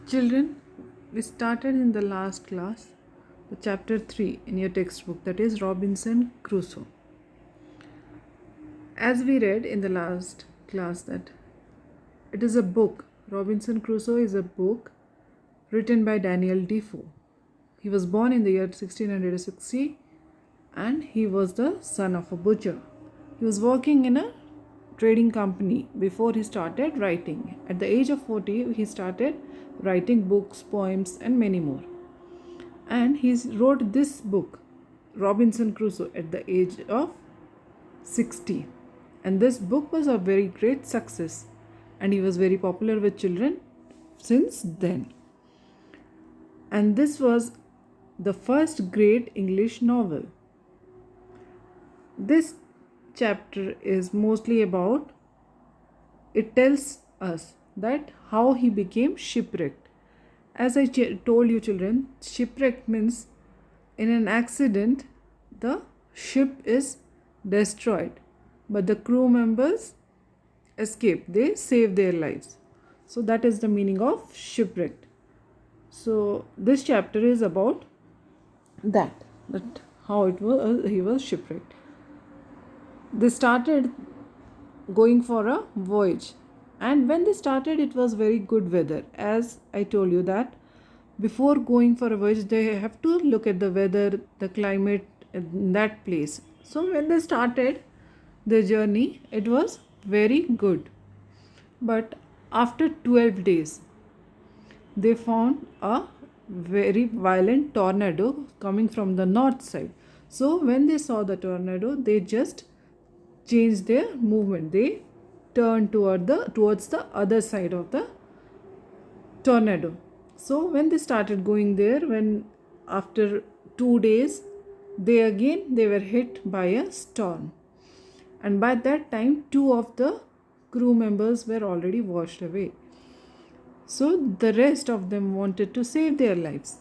Children, we started in the last class the chapter 3 in your textbook, that is Robinson Crusoe. As we read in the last class that it is a book. Robinson Crusoe is a book written by Daniel Defoe. He was born in the year 1660 and he was the son of a butcher. He was working in a trading company before he started writing. At the age of 40, he started writing books, poems, and many more. And he wrote this book, Robinson Crusoe, at the age of 60. And this book was a very great success, and he was very popular with children since then. And this was the first great English novel. This chapter is mostly about, it tells us that how he became shipwrecked. As I told you children, shipwrecked means in an accident the ship is destroyed but the crew members escape, they save their lives. So that is the meaning of shipwrecked. So this chapter is about that how it was he was shipwrecked. They started going for a voyage, and when they started it was very good weather. As I told you that before going for a voyage they have to look at the weather, the climate in that place. So when they started the journey it was very good, but after 12 days they found a very violent tornado coming from the north side. So when they saw the tornado they just changed their movement. They turned towards the other side of the tornado. So when they started going there, when after 2 days they were hit by a storm, and by that time 2 of the crew members were already washed away. So the rest of them wanted to save their lives.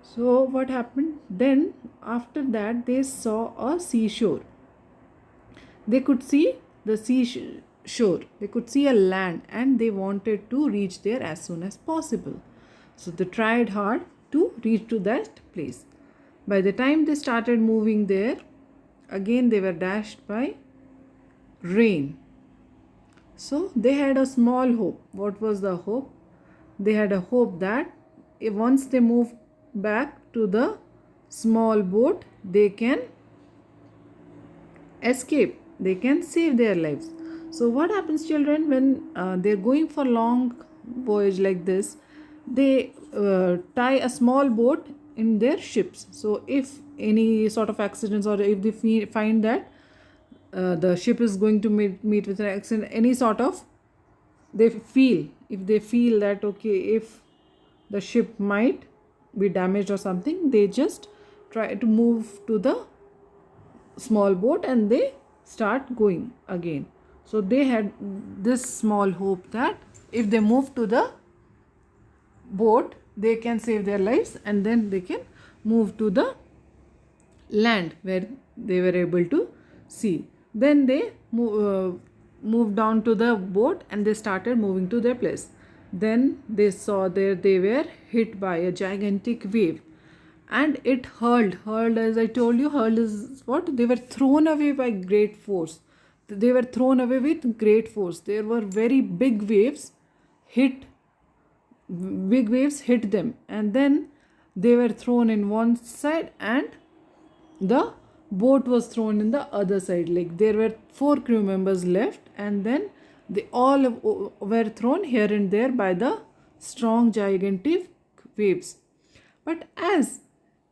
So what happened then? After that they saw a seashore. They could see the seashore, they could see a land, and they wanted to reach there as soon as possible. So they tried hard to reach to that place. By the time they started moving there, again they were dashed by rain. So they had a small hope. What was the hope? They had a hope that if once they move back to the small boat, they can escape, they can save their lives. So what happens children, when they're going for long voyage like this, they tie a small boat in their ships. So if any sort of accidents, or if they find that the ship is going to meet with an accident, any sort of, if they feel that okay, if the ship might be damaged or something, they just try to move to the small boat and they start going again. So they had this small hope that if they move to the boat they can save their lives, and then they can move to the land where they were able to see. Then they moved down to the boat and they started moving to their place. Then they saw there they were hit by a gigantic wave, and it hurled, as I told you, hurled is what? They were thrown away by great force. They were thrown away with great force. There were very big waves hit them, and then they were thrown in one side and the boat was thrown in the other side. Like there were 4 crew members left, and then they all were thrown here and there by the strong gigantic waves. But as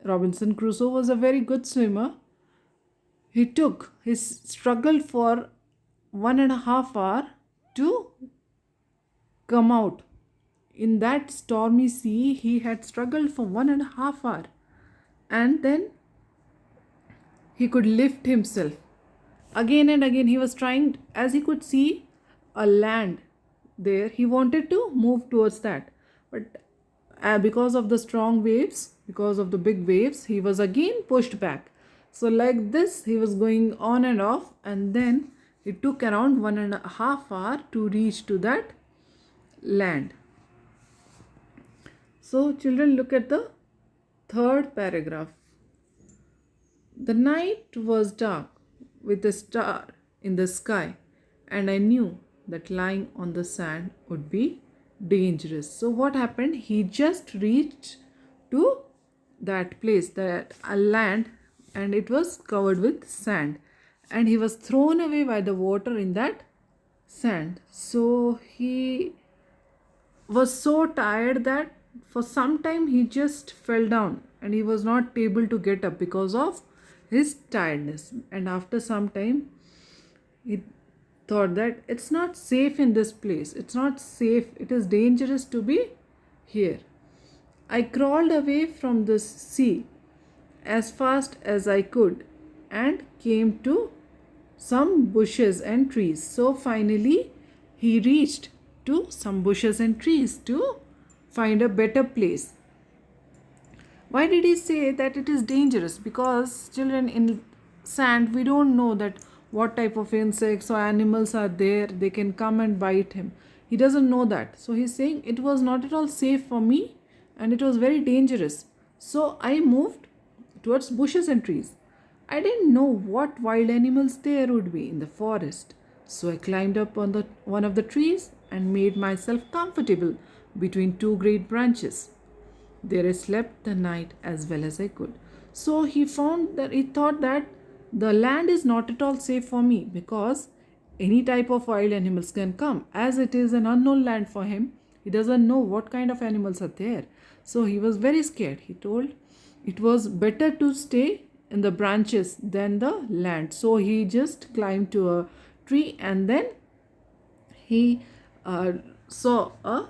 Robinson Crusoe was a very good swimmer, he struggled for 1.5 hours to come out. In that stormy sea, he had struggled for 1.5 hours, and then he could lift himself. Again and again he was trying, as he could see a land there, he wanted to move towards that, but because of the strong waves, because of the big waves, he was again pushed back. So like this he was going on and off, and then it took around 1.5 hours to reach to that land. So children, look at the third paragraph. The night was dark with a star in the sky, and I knew that lying on the sand would be dangerous. So, what happened? He just reached to that place, that a land, and it was covered with sand, and he was thrown away by the water in that sand. So, he was so tired that for some time he just fell down and he was not able to get up because of his tiredness. And after some time he thought that it's not safe in this place, it's not safe, it is dangerous to be here. I crawled away from the sea as fast as I could and came to some bushes and trees. So finally, he reached to some bushes and trees to find a better place. Why did he say that it is dangerous? Because children, in sand, we don't know that what type of insects or animals are there. They can come and bite him. He doesn't know that. So he's saying it was not at all safe for me and it was very dangerous. So I moved towards bushes and trees. I didn't know what wild animals there would be in the forest. So I climbed up on one of the trees and made myself comfortable between two great branches. There I slept the night as well as I could. So he thought that the land is not at all safe for me because any type of wild animals can come. As it is an unknown land for him, he doesn't know what kind of animals are there. So he was very scared. He told it was better to stay in the branches than the land. So he just climbed to a tree and then he saw a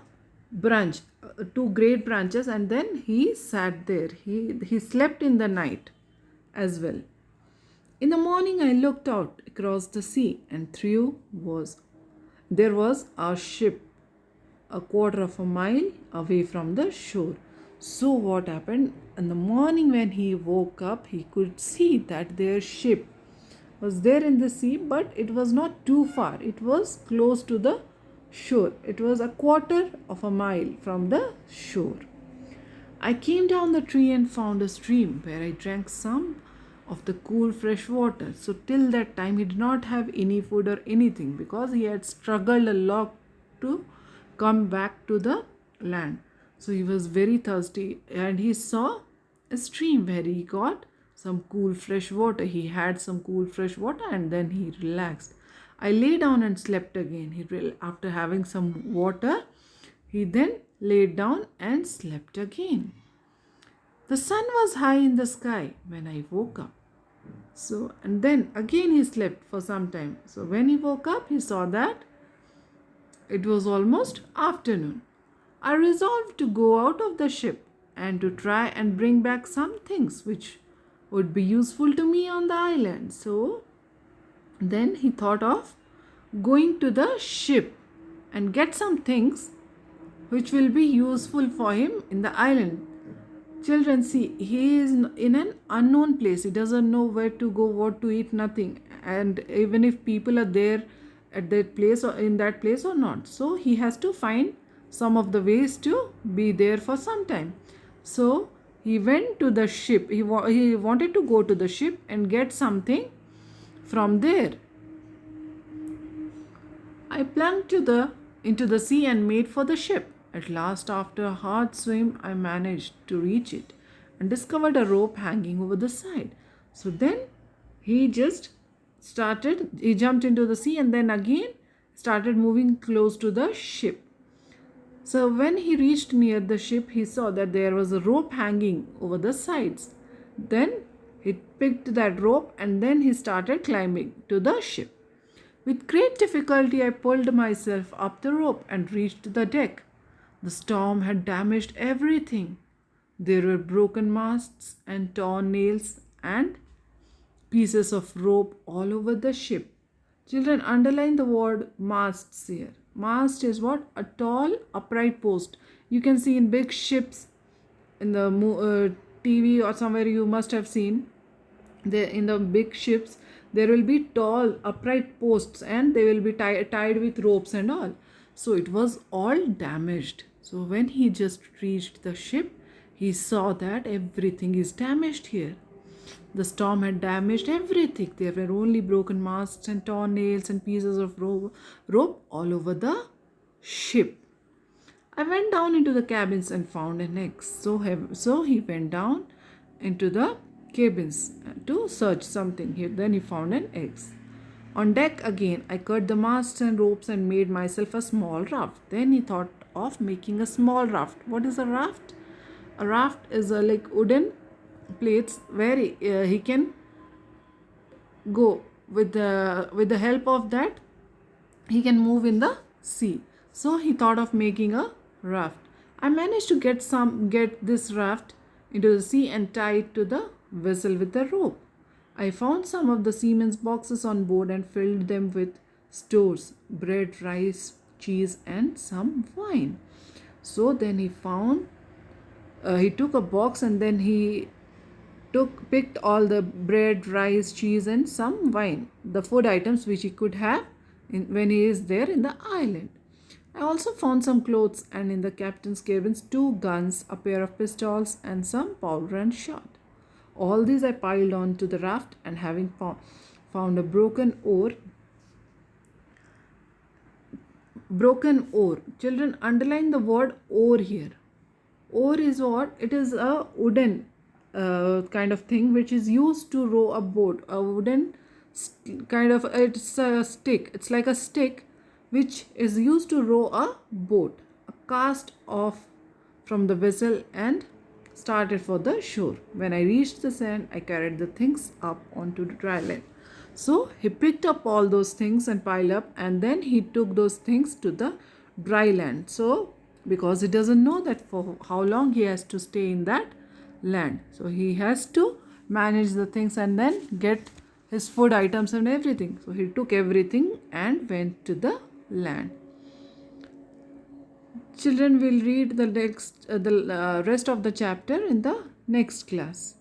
branch, two great branches, and then he sat there. He slept in the night as well. In the morning I looked out across the sea and there was our ship a quarter of a mile away from the shore. So what happened? In the morning when he woke up, he could see that their ship was there in the sea, but it was not too far. It was close to the shore. It was a quarter of a mile from the shore. I came down the tree and found a stream where I drank some of the cool fresh water. So till that time he did not have any food or anything because he had struggled a lot to come back to the land. So he was very thirsty and he saw a stream where he got some cool fresh water. He had some cool fresh water and then he relaxed. I lay down and slept again. After having some water, he then laid down and slept again. The sun was high in the sky when I woke up. So, and then again he slept for some time. So when he woke up, he saw that it was almost afternoon. I resolved to go out of the ship and to try and bring back some things which would be useful to me on the island. So then he thought of going to the ship and get some things which will be useful for him in the island. Children, see, he is in an unknown place. He doesn't know where to go, what to eat, nothing. And even if people are there at that place or in that place or not. So he has to find some of the ways to be there for some time. So he went to the ship. He wanted to go to the ship and get something from there. I plunged into the sea and made for the ship. At last, after a hard swim, I managed to reach it and discovered a rope hanging over the side. So then he jumped into the sea and then again started moving close to the ship. So when he reached near the ship, he saw that there was a rope hanging over the sides. Then he picked that rope and then he started climbing to the ship. With great difficulty, I pulled myself up the rope and reached the deck. The storm had damaged everything. There were broken masts and torn nails and pieces of rope all over the ship. Children, underline the word masts here. Mast is what? A tall upright post. You can see in big ships in the TV or somewhere you must have seen. In the big ships there will be tall upright posts and they will be tied with ropes and all. So it was all damaged. So when he just reached the ship, he saw that everything is damaged here. The storm had damaged everything. There were only broken masts and torn nails and pieces of rope all over the ship. I went down into the cabins and found an egg. So he went down into the cabins to search something. Then he found an egg. On deck again, I cut the masts and ropes and made myself a small raft. Then he thought of making a small raft. What is a raft? A raft is a like wooden plates where he can go with the help of that he can move in the sea. So he thought of making a raft. I managed to get this raft into the sea and tie it to the vessel with a rope. I found some of the seamen's boxes on board and filled them with stores, bread, rice, cheese, and some wine. So then he took a box and then he picked all the bread, rice, cheese, and some wine, the food items which he could have when he is there in the island. I also found some clothes and in the captain's cabins 2 guns, a pair of pistols, and some powder and shot. All these I piled on to the raft, and having found a broken oar. Children, underline the word oar here. Oar is what? It is a wooden kind of thing which is used to row a boat. A wooden kind of, it's a stick. It's like a stick which is used to row a boat. A cast off from the vessel and started for the shore. When I reached the sand, I carried the things up onto the dry land. So he picked up all those things and piled up, and then he took those things to the dry land. So because he doesn't know that for how long he has to stay in that land, so he has to manage the things and then get his food items and everything. So he took everything and went to the land. Children will read the rest of the chapter in the next class.